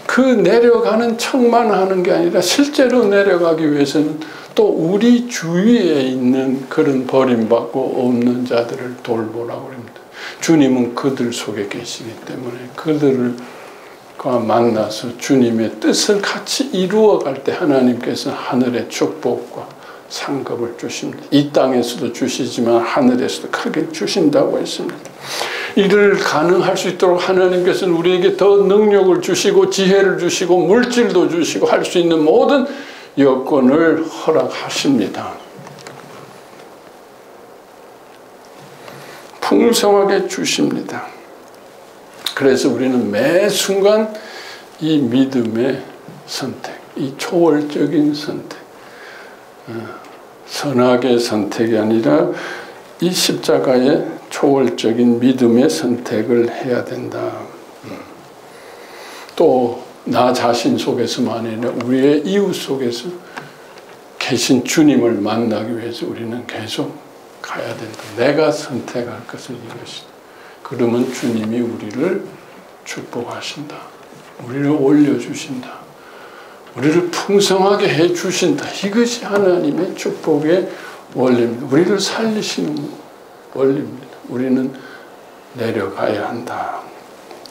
그 내려가는 척만 하는 게 아니라 실제로 내려가기 위해서는 또 우리 주위에 있는 그런 버림받고 없는 자들을 돌보라고 합니다. 주님은 그들 속에 계시기 때문에 그들과 만나서 주님의 뜻을 같이 이루어갈 때 하나님께서 하늘의 축복과 상급을 주십니다. 이 땅에서도 주시지만 하늘에서도 크게 주신다고 했습니다. 이를 가능할 수 있도록 하나님께서는 우리에게 더 능력을 주시고 지혜를 주시고 물질도 주시고 할 수 있는 모든 여건을 허락하십니다. 풍성하게 주십니다. 그래서 우리는 매 순간 이 믿음의 선택, 이 초월적인 선택, 선악의 선택이 아니라 이 십자가의 초월적인 믿음의 선택을 해야 된다. 또 나 자신 속에서만 아니라 우리의 이웃 속에서 계신 주님을 만나기 위해서 우리는 계속 가야 된다. 내가 선택할 것은 이것이다. 그러면 주님이 우리를 축복하신다. 우리를 올려주신다. 우리를 풍성하게 해주신다. 이것이 하나님의 축복의 원리입니다. 우리를 살리시는 원리입니다. 우리는 내려가야 한다.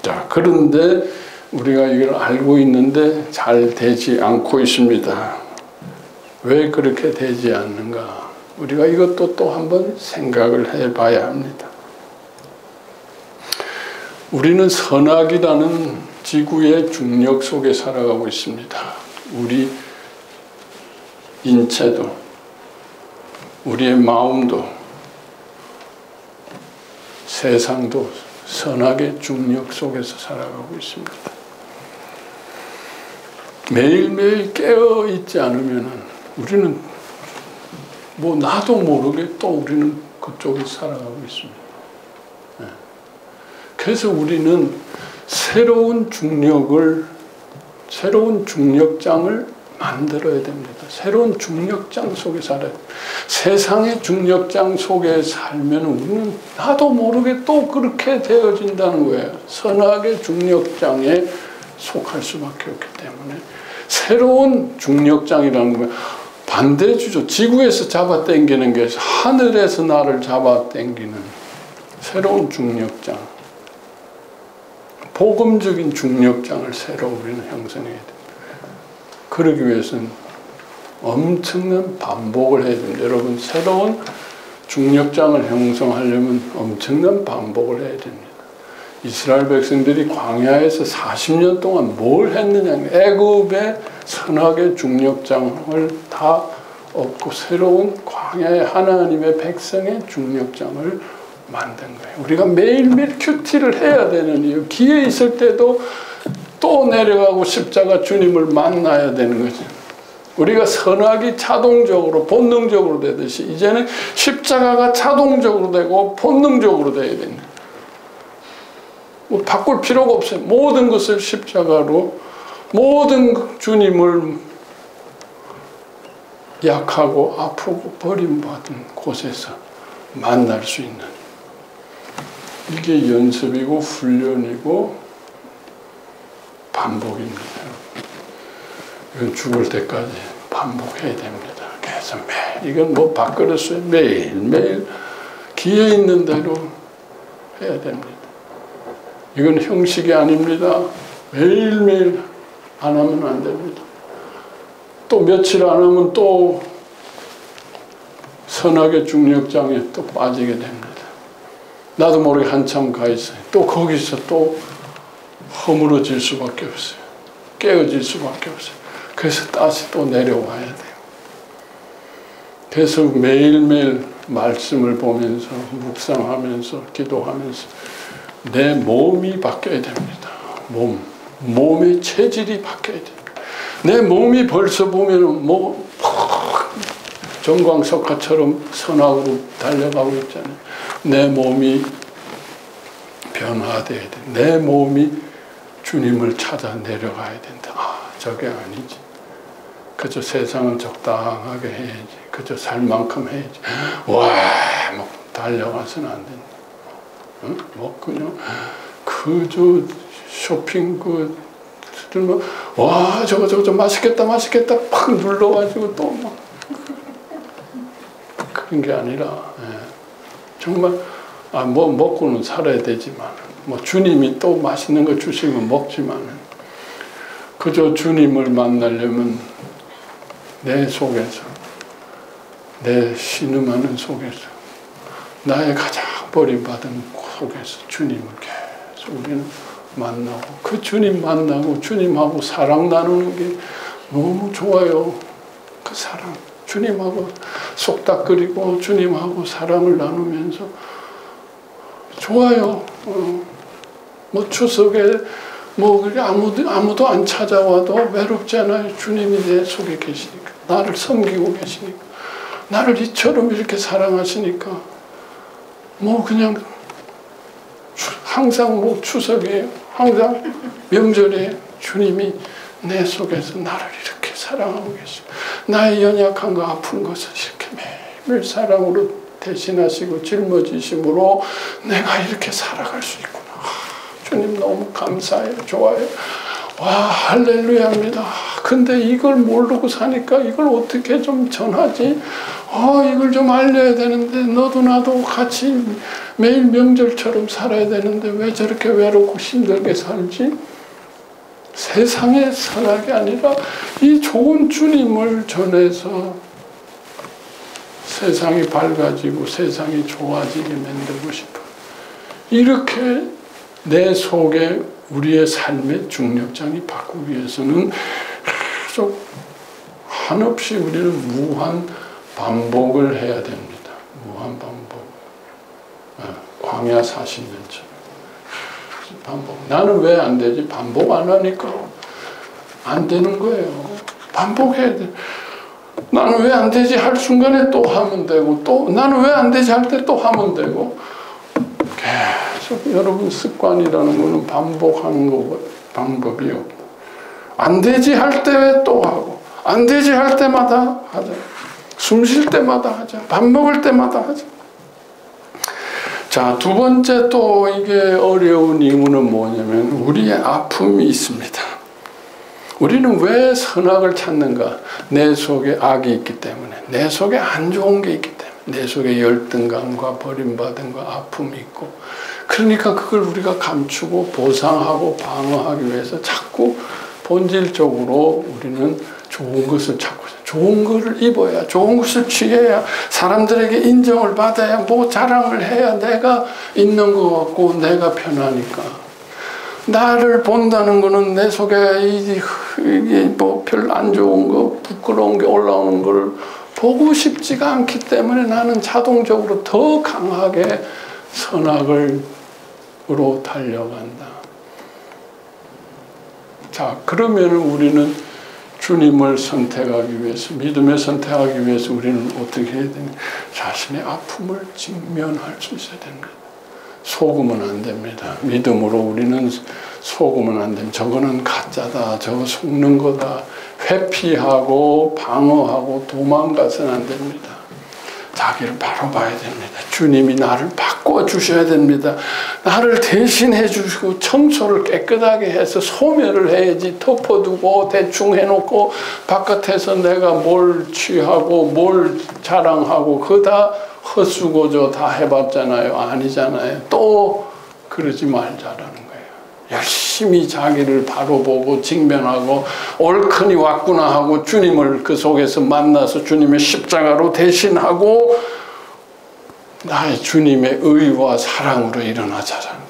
자, 그런데 우리가 이걸 알고 있는데 잘 되지 않고 있습니다. 왜 그렇게 되지 않는가? 우리가 이것도 또 한번 생각을 해봐야 합니다. 우리는 선악이라는 지구의 중력 속에 살아가고 있습니다. 우리 인체도, 우리의 마음도, 세상도 선악의 중력 속에서 살아가고 있습니다. 매일매일 깨어있지 않으면 우리는 뭐 나도 모르게 또 우리는 그쪽에 살아가고 있습니다. 그래서 우리는 새로운 중력장을 만들어야 됩니다. 새로운 중력장 속에 살아야 됩니다. 세상의 중력장 속에 살면 우리는 나도 모르게 또 그렇게 되어진다는 거예요. 선악의 중력장에 속할 수밖에 없기 때문에 새로운 중력장이라는 거예요. 반대주죠. 지구에서 잡아당기는 게 하늘에서 나를 잡아당기는 새로운 중력장. 복음적인 중력장을 새로 우리는 형성해야 됩니다. 그러기 위해서는 엄청난 반복을 해야 됩니다. 여러분, 새로운 중력장을 형성하려면 엄청난 반복을 해야 됩니다. 이스라엘 백성들이 광야에서 40년 동안 뭘 했느냐. 애굽의 선악의 중력장을 다 없고 새로운 광야의 하나님의 백성의 중력장을 만든 거예요. 우리가 매일매일 큐티를 해야 되는 이유, 기회 있을 때도 또 내려가고 십자가 주님을 만나야 되는 거죠. 우리가 선악이 자동적으로 본능적으로 되듯이 이제는 십자가가 자동적으로 되고 본능적으로 되어야 됩니다. 뭐 바꿀 필요가 없어요. 모든 것을 십자가로, 모든 주님을 약하고 아프고 버림받은 곳에서 만날 수 있는, 이게 연습이고 훈련이고 반복입니다. 이건 죽을 때까지 반복해야 됩니다. 그래서 매일, 이건 뭐 밥그릇을 매일매일 기회 있는 대로 해야 됩니다. 이건 형식이 아닙니다. 매일매일 안 하면 안 됩니다. 또 며칠 안 하면 또 선악의 중력장에 또 빠지게 됩니다. 나도 모르게 한참 가 있어요. 또 거기서 또 허물어질 수밖에 없어요. 깨어질 수밖에 없어요. 그래서 다시 또 내려와야 돼요. 그래서 매일매일 말씀을 보면서 묵상하면서 기도하면서 내 몸이 바뀌어야 됩니다. 몸의 체질이 바뀌어야 됩니다. 내 몸이 벌써 보면은 뭐 정광석화처럼 선악으로 달려가고 있잖아요. 내 몸이 변화돼야 돼. 내 몸이 주님을 찾아 내려가야 된다. 아, 저게 아니지. 그저 세상은 적당하게 해야지. 그저 살 만큼 해야지. 와, 뭐 달려가서는 안 된다. 응? 뭐 그냥 그저 쇼핑 들면 와 저거 맛있겠다 팍 눌러가지고 또 막 그런 게 아니라 정말 뭐 먹고는 살아야 되지만 뭐 주님이 또 맛있는 거 주시면 먹지만은 그저 주님을 만나려면 내 속에서 내 신음하는 속에서 나의 가장 버림받은 속에서 주님을 계속 우리는 만나고, 그 주님 만나고 주님하고 사랑 나누는 게 너무 좋아요. 그 사랑, 주님하고 속닥거리고 주님하고 사랑을 나누면서 좋아요. 뭐 추석에 뭐 아무도 안 찾아와도 외롭지 않아요. 주님이 내 속에 계시니까, 나를 섬기고 계시니까, 나를 이처럼 이렇게 사랑하시니까, 뭐 그냥 항상 뭐 추석에 항상 명절에 주님이 내 속에서 나를 이렇게 사랑하고 계시고, 나의 연약한 거 아픈 것을 이렇게 매일 사랑으로 대신하시고 짊어지심으로 내가 이렇게 살아갈 수 있구나. 주님 너무 감사해요. 좋아요. 와, 할렐루야입니다. 근데 이걸 모르고 사니까 이걸 어떻게 좀 전하지? 이걸 좀 알려야 되는데, 너도 나도 같이 매일 명절처럼 살아야 되는데 왜 저렇게 외롭고 힘들게 살지? 세상의 선악이 아니라 이 좋은 주님을 전해서 세상이 밝아지고 세상이 좋아지게 만들고 싶어. 이렇게 내 속에 우리의 삶의 중력장이 바꾸기 위해서는 계속 한없이 우리는 무한 반복을 해야 됩니다. 무한 반복. 광야 40년처럼 반복. 나는 왜 안 되지? 반복 안 하니까 안 되는 거예요. 반복해야 돼. 나는 왜 안 되지? 할 순간에 또 하면 되고, 또 나는 왜 안 되지? 할 때 또 하면 되고, 계속 여러분 습관이라는 거는 반복하는 거 방법이요. 안 되지 할 때 또 하고, 안 되지 할 때마다 하자. 숨 쉴 때마다 하자. 밥 먹을 때마다 하자. 자, 두 번째 또 이게 어려운 이유는 뭐냐면 우리의 아픔이 있습니다. 우리는 왜 선악을 찾는가? 내 속에 악이 있기 때문에, 내 속에 안 좋은 게 있기 때문에, 내 속에 열등감과 버림받음과 아픔이 있고, 그러니까 그걸 우리가 감추고 보상하고 방어하기 위해서 자꾸 본질적으로 우리는 좋은 것을 찾고 있어요. 좋은 것을 입어야, 좋은 것을 취해야, 사람들에게 인정을 받아야, 뭐 자랑을 해야 내가 있는 것 같고 내가 편하니까. 나를 본다는 거는 내 속에 이게 뭐 별 안 좋은 거, 부끄러운 게 올라오는 걸 보고 싶지가 않기 때문에 나는 자동적으로 더 강하게 선악으로 달려간다. 자, 그러면 우리는 주님을 선택하기 위해서, 믿음을 선택하기 위해서 우리는 어떻게 해야 되냐? 자신의 아픔을 직면할 수 있어야 됩니다. 속으면 안 됩니다. 믿음으로 우리는 속으면 안 됩니다. 저거는 가짜다, 저거 속는 거다, 회피하고 방어하고 도망가서는 안 됩니다. 자기를 바로 봐야 됩니다. 주님이 나를 바꿔주셔야 됩니다. 나를 대신해 주시고 청소를 깨끗하게 해서 소멸을 해야지, 덮어두고 대충 해놓고 바깥에서 내가 뭘 취하고 뭘 자랑하고 그거 다 헛수고죠. 다 해봤잖아요. 아니잖아요. 또 그러지 말자라는 거예요. 열심히 자기를 바로 보고 직면하고 옳거니 왔구나 하고 주님을 그 속에서 만나서 주님의 십자가로 대신하고 나의 주님의 의와 사랑으로 일어나자라는 거예요.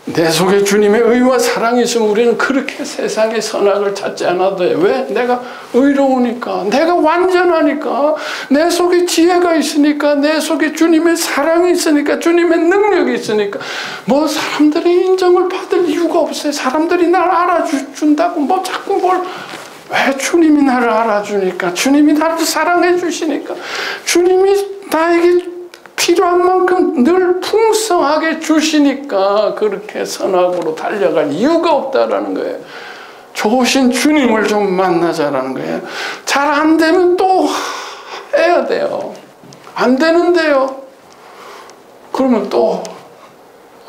내 속에 주님의 의와 사랑이 있으면 우리는 그렇게 세상의 선악을 찾지 않아도 돼. 왜? 내가 의로우니까, 내가 완전하니까, 내 속에 지혜가 있으니까, 내 속에 주님의 사랑이 있으니까, 주님의 능력이 있으니까. 뭐 사람들이 인정을 받을 이유가 없어요. 사람들이 날 알아준다고 뭐 자꾸 왜 주님이 나를 알아주니까, 주님이 나를 사랑해 주시니까, 주님이 나에게 필요한 만큼 늘 풍성하게 주시니까 그렇게 선악으로 달려갈 이유가 없다라는 거예요. 좋으신 주님을 좀 만나자라는 거예요. 잘 안 되면 또 해야 돼요. 안 되는데요. 그러면 또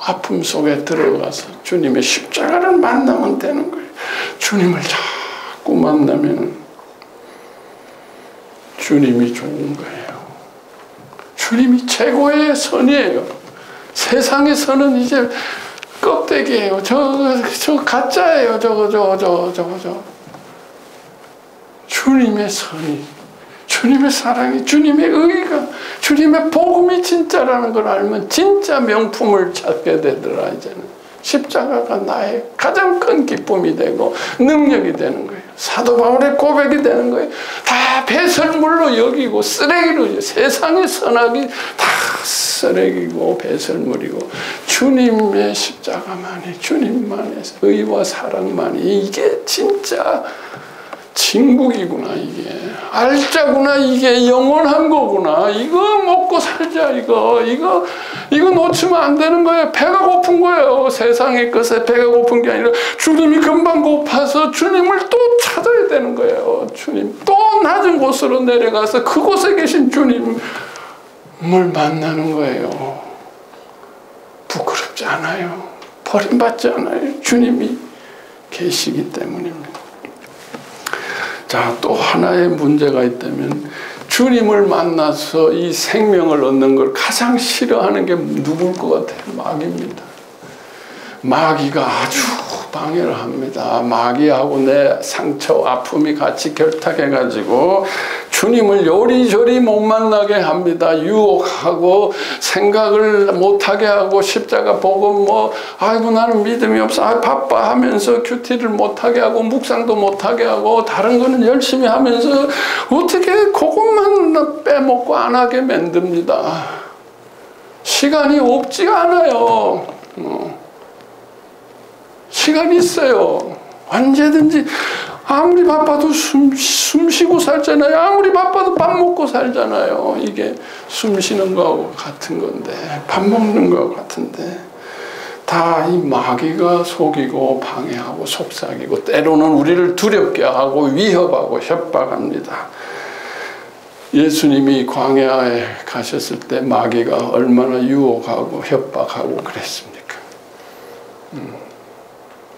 아픔 속에 들어가서 주님의 십자가를 만나면 되는 거예요. 주님을 자꾸 만나면 주님이 좋은 거예요. 주님이 최고의 선이에요. 세상의 선은 이제 껍데기예요. 저 가짜예요. 저거. 주님의 선이, 주님의 사랑이, 주님의 의가, 주님의 복음이 진짜라는 걸 알면 진짜 명품을 찾게 되더라. 이제는 십자가가 나의 가장 큰 기쁨이 되고 능력이 되는 거예요. 사도 바울의 고백이 되는 거예요. 다 배설물로 여기고 쓰레기로, 세상의 선악이 다 쓰레기고 배설물이고 주님의 십자가만이, 주님만의 의와 사랑만이 이게 진짜 진국이구나. 이게 알자구나. 이게 영원한 거구나. 이거 먹고 살자. 이거 놓치면 안 되는 거예요. 배가 고픈 거예요. 세상의 것에 배가 고픈 게 아니라 주님이 금방 고파서 주님을 또 찾아야 되는 거예요. 주님 또 낮은 곳으로 내려가서 그곳에 계신 주님을 만나는 거예요. 부끄럽지 않아요. 버림받지 않아요. 주님이 계시기 때문입니다. 자, 또 하나의 문제가 있다면 주님을 만나서 이 생명을 얻는 걸 가장 싫어하는 게 누굴 것 같아요? 마귀입니다. 마귀가 아주 방해를 합니다. 마귀하고 내 상처, 아픔이 같이 결탁해가지고 주님을 요리조리 못 만나게 합니다. 유혹하고 생각을 못하게 하고 십자가 보고 아이고 나는 믿음이 없어, 바빠 하면서 큐티를 못하게 하고 묵상도 못하게 하고 다른 거는 열심히 하면서 어떻게 그것만 빼먹고 안 하게 만듭니다. 시간이 없지가 않아요. 시간이 있어요. 언제든지 아무리 바빠도 숨 쉬고 살잖아요. 아무리 바빠도 밥 먹고 살잖아요. 이게 숨 쉬는 거하고 같은 건데, 밥 먹는 거하고 같은데 다 이 마귀가 속이고 방해하고 속삭이고 때로는 우리를 두렵게 하고 위협하고 협박합니다. 예수님이 광야에 가셨을 때 마귀가 얼마나 유혹하고 협박하고 그랬습니까?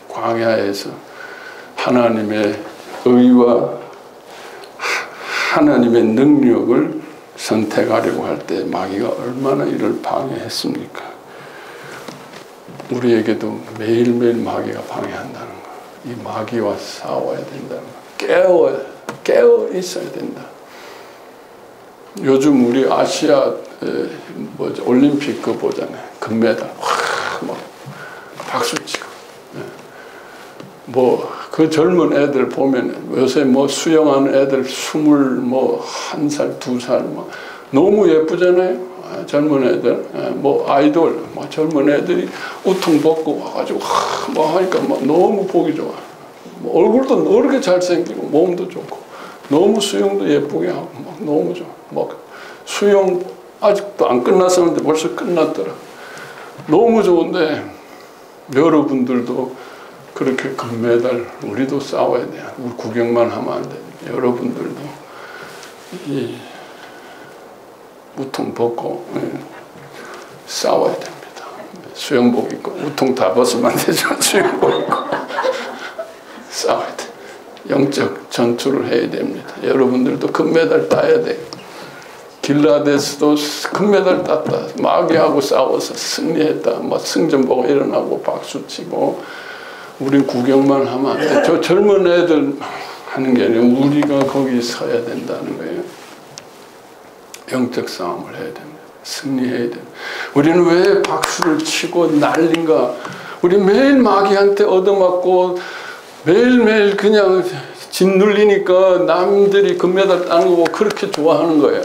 광야에서 하나님의 의와 하나님의 능력을 선택하려고 할 때 마귀가 얼마나 이를 방해했습니까? 우리에게도 매일매일 마귀가 방해한다는 거. 이 마귀와 싸워야 된다는 거. 깨어 있어야 된다. 요즘 우리 아시아 올림픽 그 보잖아요. 금메달 막 박수 치고. 그 젊은 애들 보면 요새 수영하는 애들 21살, 2살 너무 예쁘잖아요. 젊은 애들, 아이돌, 젊은 애들이 우통 벗고 와가지고 하니까 너무 보기 좋아. 얼굴도 어렵게 잘생기고 몸도 좋고 너무 수영도 예쁘게 하고 너무 좋아. 수영 아직도 안 끝났었는데 벌써 끝났더라. 너무 좋은데 여러분들도 그렇게 금메달 우리도 싸워야 돼요. 우리 구경만 하면 안 돼요. 여러분들도 이 우통 벗고 싸워야 됩니다. 수영복 입고 우통 다 벗으면 안 되죠. 수영복 입고 싸워야 돼. 영적 전투를 해야 됩니다. 여러분들도 금메달 따야 돼요. 길라데스도 금메달 땄다. 마귀하고 싸워서 승리했다. 승전 보고 일어나고 박수치고 우린 구경만 하면 안 돼. 저 젊은 애들 하는 게 아니라 우리가 거기 서야 된다는 거예요. 영적 싸움을 해야 됩니다. 승리해야 됩니다. 우리는 왜 박수를 치고 난린가? 우리 매일 마귀한테 얻어맞고 매일매일 그냥 짓눌리니까 남들이 금메달 따는 거 보고 그렇게 좋아하는 거예요.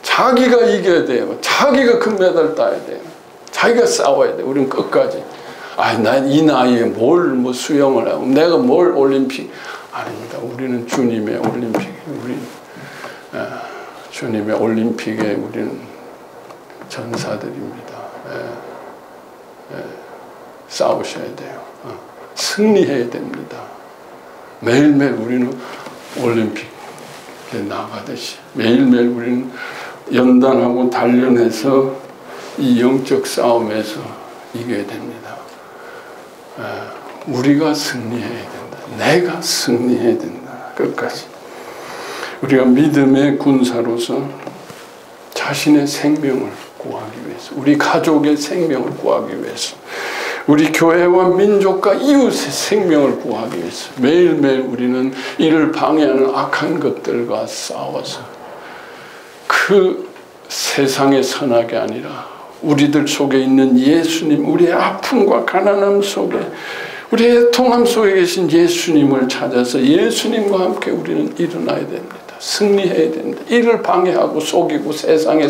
자기가 이겨야 돼요. 자기가 금메달 따야 돼요. 자기가 싸워야 돼요. 우리는 끝까지. 난 이 나이에 뭘 수영을 하고 내가 뭘 올림픽 아닙니다. 우리는 주님의 올림픽, 주님의 올림픽에 우리는 전사들입니다. 싸우셔야 돼요. 승리해야 됩니다. 매일매일 우리는 올림픽에 나가듯이 매일매일 우리는 연단하고 단련해서 이 영적 싸움에서 이겨야 됩니다. 우리가 승리해야 된다. 내가 승리해야 된다. 끝까지. 우리가 믿음의 군사로서 자신의 생명을 구하기 위해서, 우리 가족의 생명을 구하기 위해서, 우리 교회와 민족과 이웃의 생명을 구하기 위해서 매일매일 우리는 이를 방해하는 악한 것들과 싸워서 그 세상의 선악이 아니라 우리들 속에 있는 예수님, 우리의 아픔과 가난함 속에, 우리의 통함 속에 계신 예수님을 찾아서 예수님과 함께 우리는 일어나야 됩니다. 승리해야 됩니다. 이를 방해하고 속이고 세상의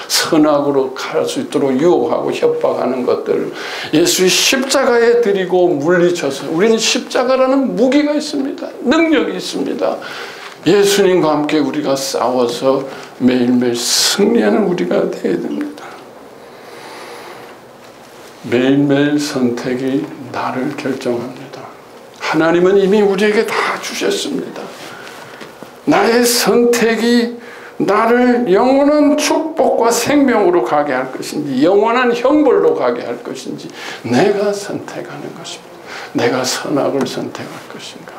선악으로 갈 수 있도록 유혹하고 협박하는 것들을 예수의 십자가에 드리고 물리쳐서, 우리는 십자가라는 무기가 있습니다. 능력이 있습니다. 예수님과 함께 우리가 싸워서 매일매일 승리하는 우리가 되어야 됩니다. 매일매일 선택이 나를 결정합니다. 하나님은 이미 우리에게 다 주셨습니다. 나의 선택이 나를 영원한 축복과 생명으로 가게 할 것인지 영원한 형벌로 가게 할 것인지 내가 선택하는 것입니다. 내가 선악을 선택할 것인가,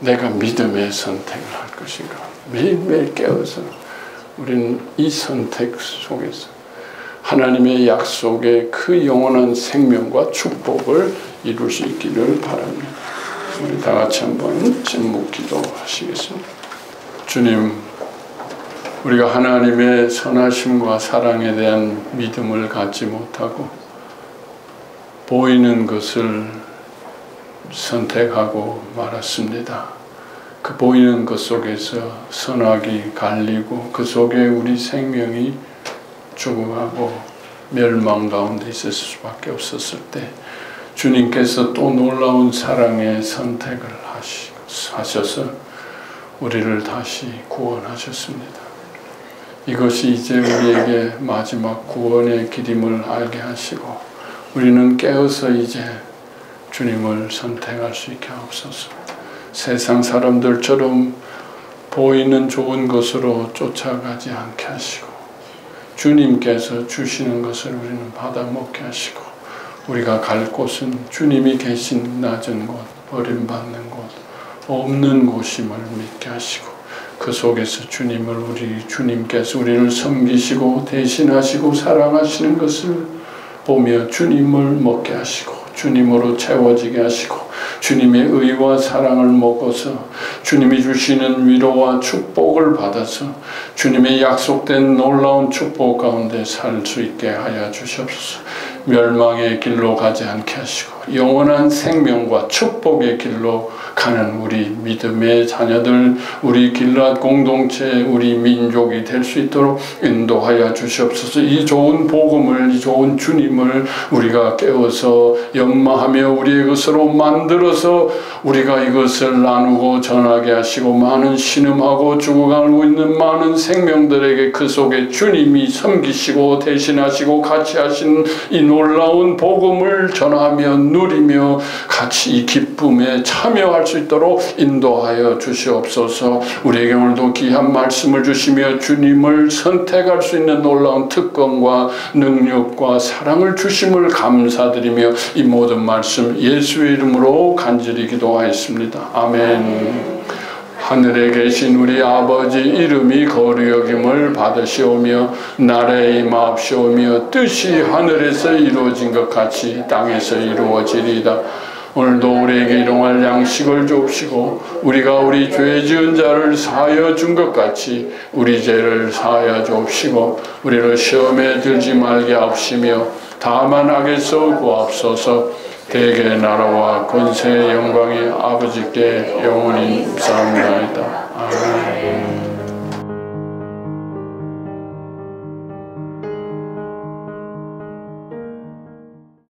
내가 믿음의 선택을 할 것인가, 매일매일 깨어서 우리는 이 선택 속에서 하나님의 약속의 그 영원한 생명과 축복을 이룰 수 있기를 바랍니다. 우리 다 같이 한번 침묵 기도하시겠습니다. 주님, 우리가 하나님의 선하심과 사랑에 대한 믿음을 갖지 못하고 보이는 것을 선택하고 말았습니다. 그 보이는 것 속에서 선악이 갈리고 그 속에 우리 생명이 죽어가고 멸망 가운데 있을 수밖에 없었을 때 주님께서 또 놀라운 사랑의 선택을 하셔서 우리를 다시 구원하셨습니다. 이것이 이제 우리에게 마지막 구원의 길임을 알게 하시고 우리는 깨어서 이제 주님을 선택할 수 있게 하옵소서. 세상 사람들처럼 보이는 좋은 것으로 쫓아가지 않게 하시고 주님께서 주시는 것을 우리는 받아 먹게 하시고 우리가 갈 곳은 주님이 계신 낮은 곳, 버림받는 곳, 없는 곳임을 믿게 하시고 그 속에서 주님께서 우리를 섬기시고 대신하시고 사랑하시는 것을 보며 주님을 먹게 하시고 주님으로 채워지게 하시고 주님의 의와 사랑을 먹어서 주님이 주시는 위로와 축복을 받아서 주님의 약속된 놀라운 축복 가운데 살 수 있게 하여 주시옵소서. 멸망의 길로 가지 않게 하시고 영원한 생명과 축복의 길로 가는 우리 믿음의 자녀들, 우리 길앗 공동체, 우리 민족이 될 수 있도록 인도하여 주시옵소서. 이 좋은 복음을, 이 좋은 주님을 우리가 깨워서 연마하며 우리의 것으로 만들어서 우리가 이것을 나누고 전하게 하시고 많은 신음하고 죽어가고 있는 많은 생명들에게 그 속에 주님이 섬기시고 대신하시고 같이 하신 이 놀라운 복음을 전하며 누리며 같이 이 기쁨에 참여할 수 있도록 인도하여 주시옵소서. 우리에게 오늘도 귀한 말씀을 주시며 주님을 선택할 수 있는 놀라운 특권과 능력과 사랑을 주심을 감사드리며 이 모든 말씀 예수의 이름으로 간절히 기도하였습니다. 아멘. 하늘에 계신 우리 아버지 이름이 거룩히 여김을 받으시오며 나라에 임하옵시오며 뜻이 하늘에서 이루어진 것 같이 땅에서 이루어지리이다. 오늘도 우리에게 일용할 양식을 주옵시고 우리가 우리 죄 지은 자를 사하여 준 것 같이 우리 죄를 사하여 주옵시고 우리를 시험에 들지 말게 하옵시며 다만 악에서 구하옵소서. 대개 나라와 권세 영광이 아버지께 영원히 입사합니다. 아멘.